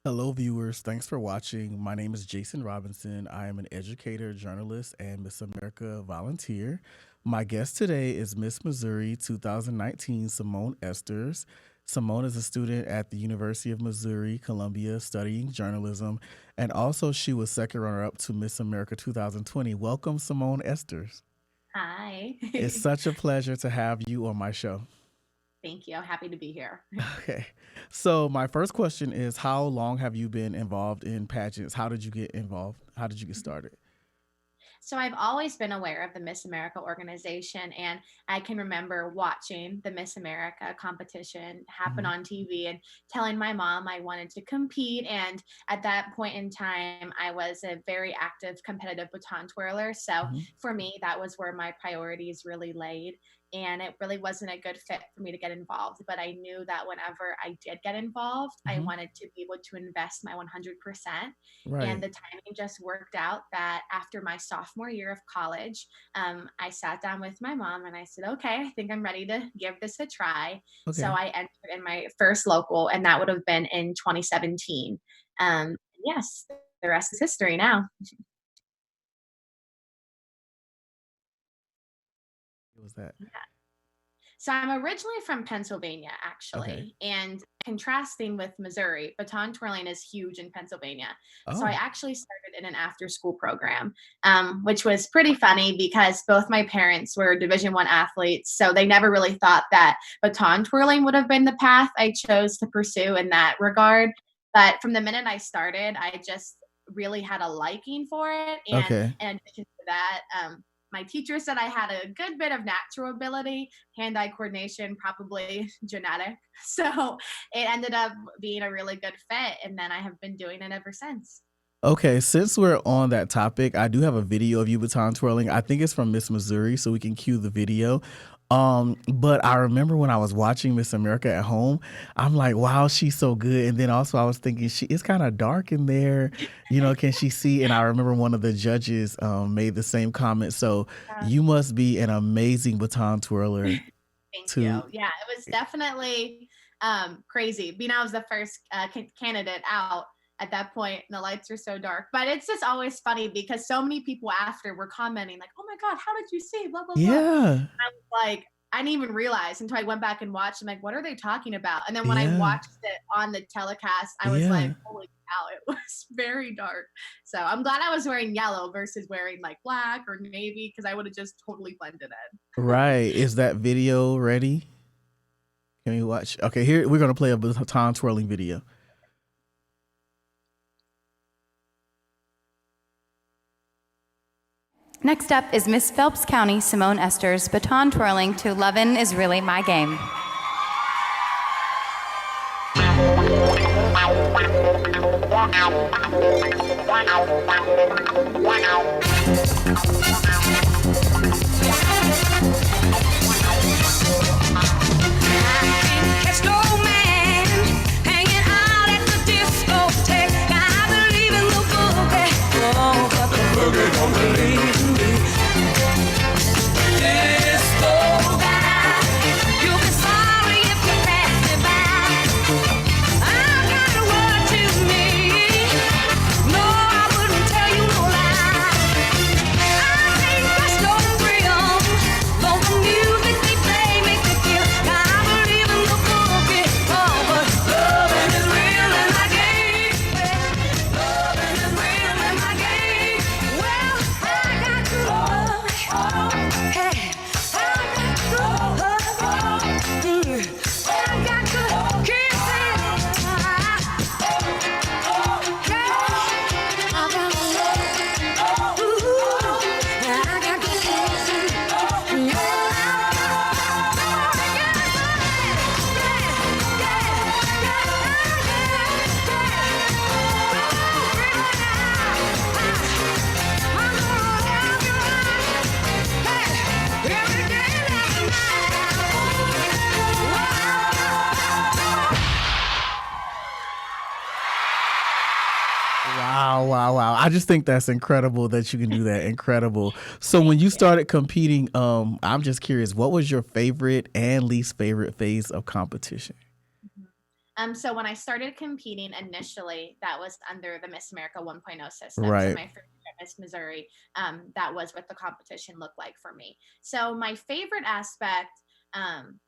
Hello, viewers. Thanks for watching. My name is Jason Robinson. I am an educator, journalist, and Miss America volunteer. My guest today is Miss Missouri 2019, Simone Esters. Simone is a student at the University of Missouri, Columbia, studying journalism, and also she was second runner-up to Miss America 2020. Welcome, Simone Esters. Hi. It's such a pleasure to have you on my show. Thank you. Happy to be here. Okay. So my first question is, how long have you been involved in pageants? How did you get involved? How did you get started? So I've always been aware of the Miss America organization, and I can remember watching the Miss America competition happen Hmm. on TV and telling my mom I wanted to compete. And at that point in time, I was a very active competitive baton twirler. So Hmm. for me, that was where my priorities really laid. And it really wasn't a good fit for me to get involved. But I knew that whenever I did get involved, I Hmm. wanted to be able to invest my 100%. And Right. the timing just worked out that after my sophomore year of college, I sat down with my mom and I said, okay, I think I'm ready to give this a try. So Okay. I entered in my first local, and that would have been in 2017. Yes, the rest is history now. What was that? So I'm originally from Pennsylvania, Okay. actually, and contrasting with Missouri, baton twirling is huge in Pennsylvania. So I Oh. actually started in an after-school program, which was pretty funny because both my parents were Division I athletes, so they never really thought that baton twirling would have been the path I chose to pursue in that regard. But from the minute I started, I just really had a liking for it, and Okay. in addition to that, my teacher said I had a good bit of natural ability, hand-eye coordination, probably genetic. So it ended up being a really good fit, and then I have been doing it ever since. Okay. Since we're on that topic, I do have a video of you baton twirling. I think it's from Miss Missouri, so we can cue the video. But I remember when I was watching Miss America at home, I'm like, wow, she's so good. And then also I was thinking she it's kind of dark in there. Can she see? And I remember one of the judges made the same comment. So you must be an amazing baton twirler Thank you. to Yeah, it was definitely crazy. Being I was the first candidate out at that point, and the lights are so dark. But it's just always funny because so many people after were commenting like, "Oh my god, how did you see?" Blah blah blah. yeah. I was like, I didn't even realize until I went back and watched. I'm like, what are they talking about? And then when I Yeah. watched it on the telecast, I was like, Yeah. holy cow, it was very dark. So I'm glad I was wearing yellow versus wearing like black or navy because I would have just totally blended in. Right. Is that video ready? Can we watch? Okay, here we're gonna play a baton twirling video. Next up is Miss Phelps County Simone Esters, baton twirling to Lovin' Is Really My Game. Catch no man hanging out at the discotheque. I believe in the boogie, oh, but the boogie don't believe in me. Disco guy, you'll be sorry if you pass me by. I got a word to me. No, I wouldn't tell you no lie. I think that's no real. Though the music they play makes me feel. I believe in the boogie, oh, but loving is real in my game. Loving is real in my game. Well, I got to love, hey, I got to love, I got to keep it. I got to love, ooh, I got to love, Wow, wow, wow. I just think that's incredible that you can do that. Incredible. So when Thank you you. started competing, I'm just curious, what was your favorite and least favorite phase of competition? So when I started competing initially, that was under the Miss America 1.0 system. So Right. my first year at Miss Missouri, that was what the competition looked like for me. So my favorite aspect, um,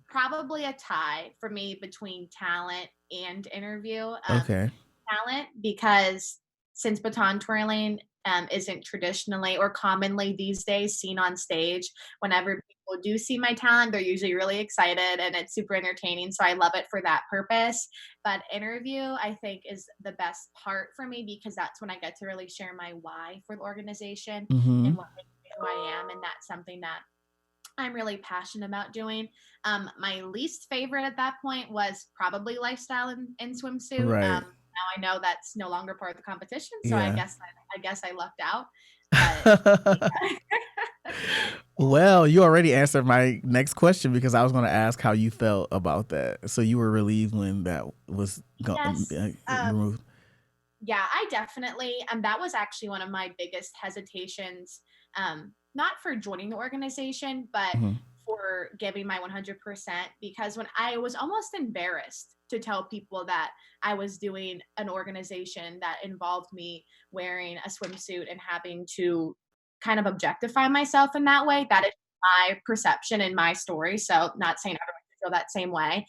probably a tie for me between talent and interview. Okay. Talent, because since baton twirling isn't traditionally or commonly these days seen on stage, whenever people do see my talent, they're usually really excited and it's super entertaining. So I love it for that purpose. But interview, I think, is the best part for me because that's when I get to really share my why for the organization and Mhm. what makes me who I am. And that's something that I'm really passionate about doing. My least favorite at that point was probably lifestyle in swimsuit. Right. Now I know that's no longer part of the competition, so Yeah. I guess I lucked out. But Well, you already answered my next question because I was going to ask how you felt about that. So you were relieved when that was yes, removed. yeah, I definitely. That was actually one of my biggest hesitations, not for joining the organization, but Mhm. for giving my 100%. Because when I was almost embarrassed to tell people that I was doing an organization that involved me wearing a swimsuit and having to kind of objectify myself in that way. That is my perception and my story. So, not saying everyone should feel that same way,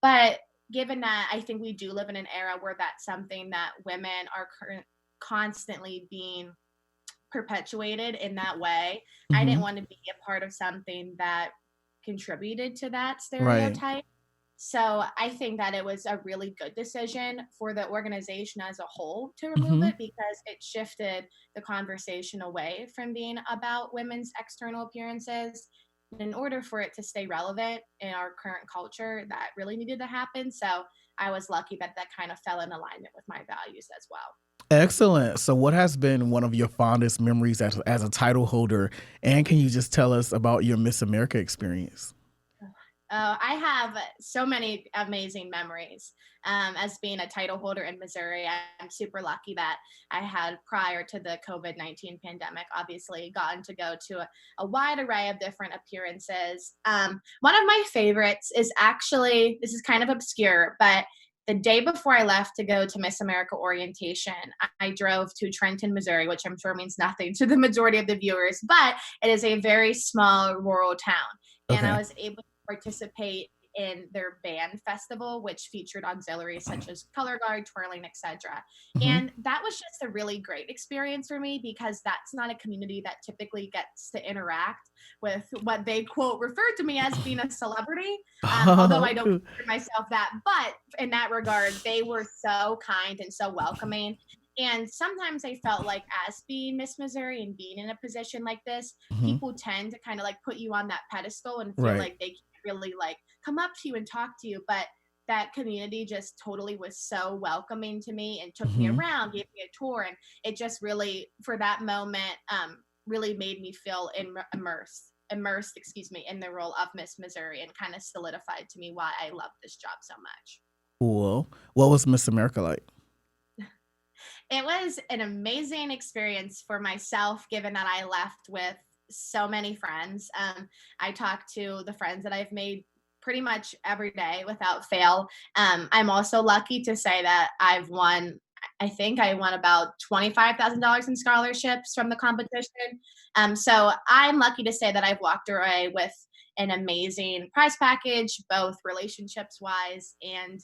but given that I think we do live in an era where that's something that women are constantly being perpetuated in that way, I didn't Mhm. want to be a part of something that contributed to that Right. stereotype. So I think that it was a really good decision for the organization as a whole to remove Mhm. it because it shifted the conversation away from being about women's external appearances. In order for it to stay relevant in our current culture, that really needed to happen. So I was lucky that that kind of fell in alignment with my values as well. Excellent. So what has been one of your fondest memories as a title holder? And can you just tell us about your Miss America experience? I have so many amazing memories. As being a title holder in Missouri, I'm super lucky that I had, prior to the COVID-19 pandemic, obviously gotten to go to a wide array of different appearances. One of my favorites is actually, this is kind of obscure, but the day before I left to go to Miss America orientation, I drove to Trenton, Missouri, which I'm sure means nothing to the majority of the viewers, but it is a very small rural town. And I Okay. was able participate in their band festival, which featured auxiliaries such as color guard, twirling, etc. Mhm. And that was just a really great experience for me because that's not a community that typically gets to interact with what they quote refer to me as being a celebrity. Although I don't consider myself that, but in that regard, they were so kind and so welcoming. And sometimes I felt like, as being Miss Missouri and being in a position like this, Mhm. people tend to kind of like put you on that pedestal and feel Right. like they can't really like come up to you and talk to you. But that community just totally was so welcoming to me and took me Mhm. around, gave me a tour, and it just really, for that moment, really made me feel immersed, excuse me, in the role of Miss Missouri and kind of solidified to me why I love this job so much. Cool. What was Miss America like? It was an amazing experience for myself, given that I left with so many friends. I talked to the friends that I've made pretty much every day without fail. I'm also lucky to say that I've won. I think I won about $25,000 in scholarships from the competition. So I'm lucky to say that I've walked away with an amazing prize package, both relationships wise and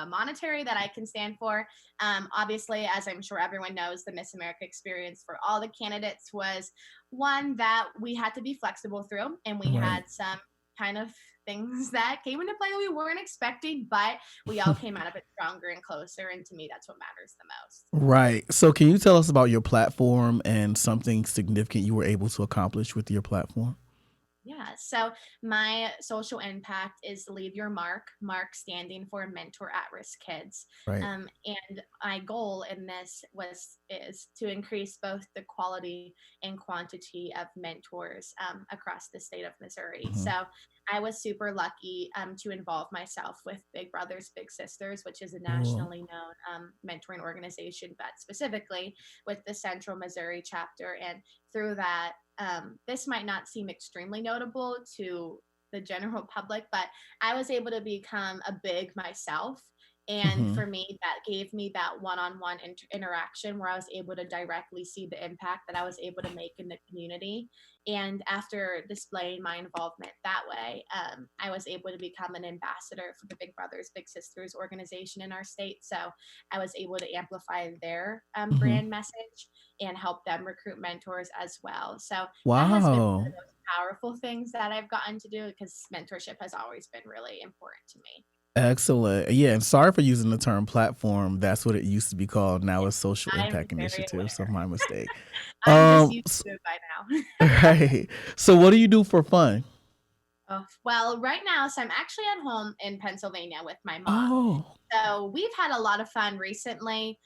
monetary, that I can stand for. Obviously, as I'm sure everyone knows, the Miss America experience for all the candidates was one that we had to be flexible through, and we Right. had some kind of things that came into play that we weren't expecting, but we all came out of it stronger and closer. And to me, that's what matters the most. Right. So can you tell us about your platform and something significant you were able to accomplish with your platform? Yeah. So my social impact is Leave Your Mark, Mark standing for Mentor at Risk Kids. Right. And my goal in this is to increase both the quality and quantity of mentors across the state of Missouri. Mhm. So I was super lucky to involve myself with Big Brothers Big Sisters, which is a Cool. nationally known mentoring organization, but specifically with the Central Missouri chapter. And through that, this might not seem extremely notable to the general public, but I was able to become a big myself. And Hmm. for me, that gave me that one-on-one interaction where I was able to directly see the impact that I was able to make in the community. And after displaying my involvement that way, I was able to become an ambassador for the Big Brothers Big Sisters organization in our state. So I was able to amplify their Hmm. brand message and help them recruit mentors as well. So that has been one of Wow. the most powerful things that I've gotten to do, because mentorship has always been really important to me. Excellent. Yeah, and sorry for using the term platform. That's what it used to be called. Now it's social I'm impact very initiative. So aware. my mistake. I'm just used S- to it by now. right. So what do you do for fun? Oh, well, right now, so I'm actually at home in Pennsylvania with my mom. Oh. So we've had a lot of fun recently,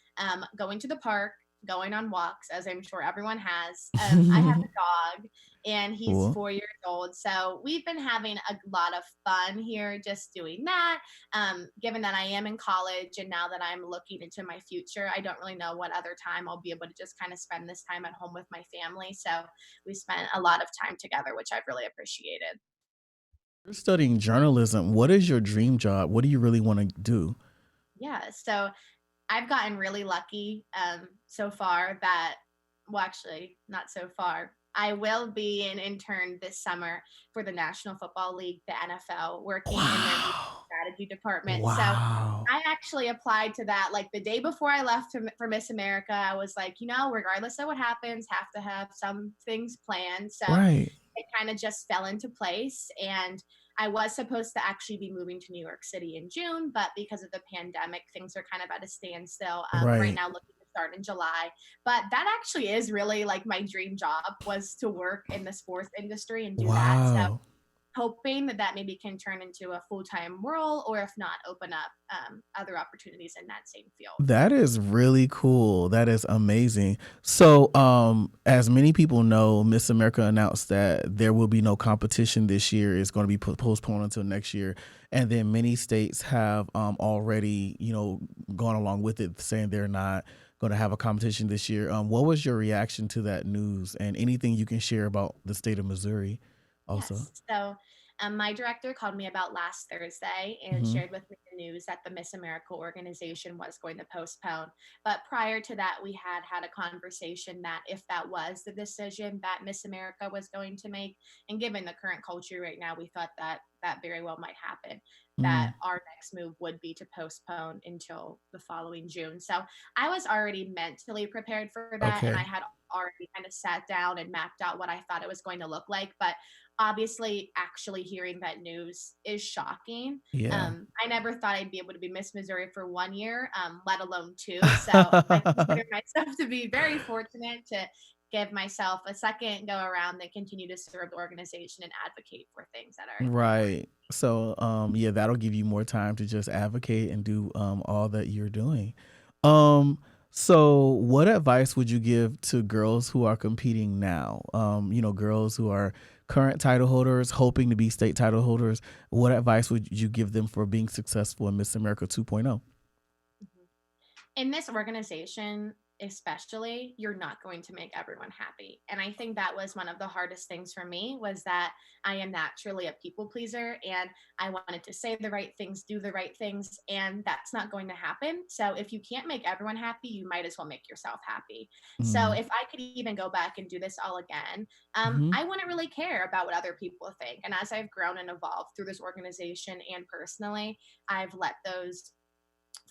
going to the park, going on walks, as I'm sure everyone has. I have a dog, and he's Cool. 4 years old. So we've been having a lot of fun here just doing that. Given that I am in college and now that I'm looking into my future, I don't really know what other time I'll be able to just kind of spend this time at home with my family. So we spent a lot of time together, which I've really appreciated. You're studying journalism. What is your dream job? What do you really want to do? Yeah. So I've gotten really lucky so far that, well, actually, not so far. I will be an intern this summer for the National Football League, the NFL, working in their media Wow. strategy department. So Wow. I actually applied to that like the day before I left for Miss America. I was like, regardless of what happens, have to have some things planned. So Right. it kind of just fell into place. And I was supposed to actually be moving to New York City in June, but because of the pandemic, things are kind of at a standstill right Right. now, looking to start in July. But that actually is really like my dream job, was to work in the sports industry and do that. So Wow. hoping that that maybe can turn into a full-time role, or if not, open up other opportunities in that same field. That is really cool. That is amazing. So, as many people know, Miss America announced that there will be no competition this year. It's going to be postponed until next year. And then many states have already, gone along with it, saying they're not going to have a competition this year. What was your reaction to that news, and anything you can share about the state of Missouri also? Yes. So my director called me about last Thursday and Hmm. shared with me the news that the Miss America organization was going to postpone. But prior to that, we had a conversation that if that was the decision that Miss America was going to make, and given the current culture right now, we thought that that very well might happen. That Mm. our next move would be to postpone until the following June. So I was already mentally prepared for that, and I Okay. had already kind of sat down and mapped out what I thought it was going to look like. But obviously, actually hearing that news is shocking. Yeah. I never thought I'd be able to be Miss Missouri for 1 year, let alone two. So I consider myself to be very fortunate to give myself a second go around and continue to serve the organization and advocate for things that are important. Right. So, yeah, that'll give you more time to just advocate and do all that you're doing. Um, so what advice would you give to girls who are competing now? Girls who are current title holders, hoping to be state title holders. What advice would you give them for being successful in Miss America 2.0? Mhm. In this organization, especially, you're not going to make everyone happy. And I think that was one of the hardest things for me, was that I am naturally a people pleaser, and I wanted to say the right things, do the right things, and that's not going to happen. So if you can't make everyone happy, you might as well make yourself happy. So Mm. if I could even go back and do this all again, Hmm. I wouldn't really care about what other people think. And as I've grown and evolved through this organization and personally, I've let those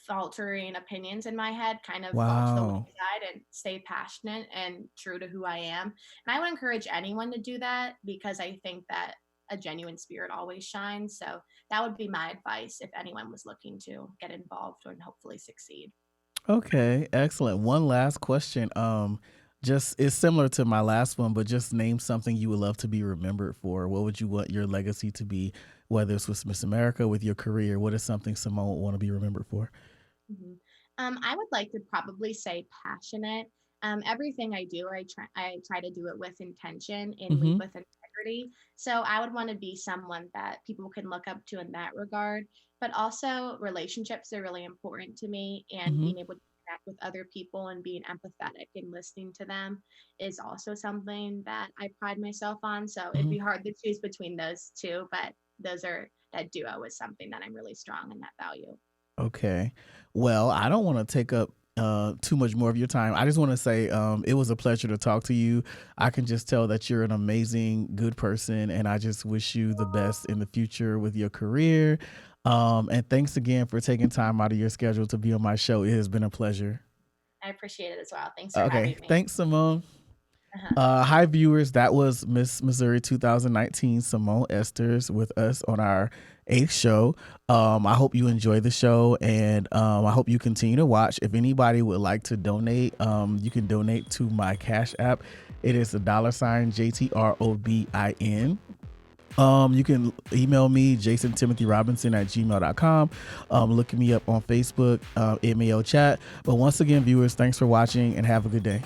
faltering opinions in my head kind of fall to the Wow. wayside and stay passionate and true to who I am. And I would encourage anyone to do that, because I think that a genuine spirit always shines. So that would be my advice if anyone was looking to get involved and hopefully succeed. Okay, excellent. One last question. Just it's similar to my last one, but just name something you would love to be remembered for. What would you want your legacy to be, whether it's with Miss America, with your career? What is something Simone would want to be remembered for? Mhm. I would like to probably say passionate. Everything I do, I try to do it with intention and lead Hmm. with integrity. So I would want to be someone that people can look up to in that regard. But also, relationships are really important to me, and Hmm. being able to connect with other people and being empathetic and listening to them is also something that I pride myself on. So it'd Hmm. be hard to choose between those two, but that duo was something that I'm really strong in, that value. Okay. Well, I don't want to take up too much more of your time. I just want to say it was a pleasure to talk to you. I can just tell that you're an amazing, good person, and I just wish you the best in the future with your career. And thanks again for taking time out of your schedule to be on my show. It has been a pleasure. I appreciate it as well. Thanks for Okay. having me. Thanks, Simone. Uh-huh. Hi, viewers. That was Miss Missouri 2019, Simone Esters, with us on our 8th show. I hope you enjoy the show, and I hope you continue to watch. If anybody would like to donate, you can donate to my Cash App. It is $JTROBIN. You can email me, JasonTimothyRobinson@gmail.com. Look me up on Facebook, MAO chat. But once again, viewers, thanks for watching and have a good day.